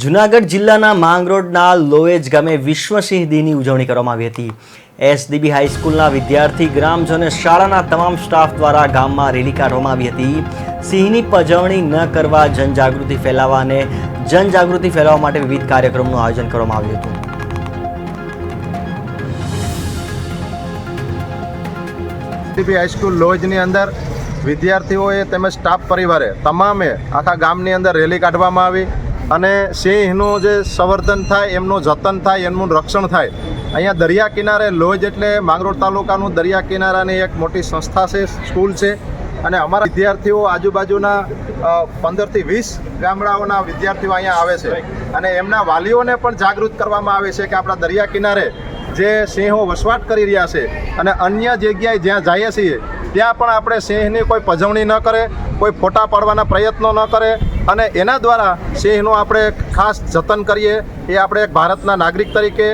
જૂનાગઢ જિલ્લાના માંગરોળના લોએજ ગામે વિશ્વ સિંહ દિનની ઉજવણી કરવામાં આવી હતી। એસડીબી હાઈસ્કૂલના વિદ્યાર્થી ગ્રામજનો શાળાના તમામ સ્ટાફ દ્વારા ગામમાં રેલી કાઢવામાં આવી હતી। સિંહની પજવણી ન કરવા જનજાગૃતિ ફેલાવવા અને જનજાગૃતિ ફેલાવવા માટે વિવિધ કાર્યક્રમોનું આયોજન કરવામાં આવ્યું હતું। એસડીબી હાઈસ્કૂલ લોજની અંદર વિદ્યાર્થીઓએ તેમજ સ્ટાફ પરિવારે તમામે આખા ગામની અંદર રેલી કાઢવામાં આવી અને સિંહનું જે સંવર્ધન થાય, એમનું જતન થાય, એમનું રક્ષણ થાય। અહીંયા દરિયા કિનારે લોજ એટલે માંગરોળ તાલુકાનું દરિયા કિનારાની એક મોટી સંસ્થા છે, સ્કૂલ છે અને અમારા વિદ્યાર્થીઓ આજુબાજુના 15 થી 20 ગામડાઓના વિદ્યાર્થીઓ અહીંયા આવે છે અને એમના વાલીઓને પણ જાગૃત કરવામાં આવે છે કે આપણા દરિયા કિનારે જે સિંહો વસવાટ કરી રહ્યા છે અને અન્ય જગ્યાએ જ્યાં જઈએ છીએ ત્યાં પણ આપણે સિંહની કોઈ પજવણી ન કરે, કોઈ ફોટા પાડવાના પ્રયત્નો ન કરે અને એના દ્વારા સિંહનું આપણે ખાસ જતન કરીએ। એ આપણે એક ભારતના નાગરિક તરીકે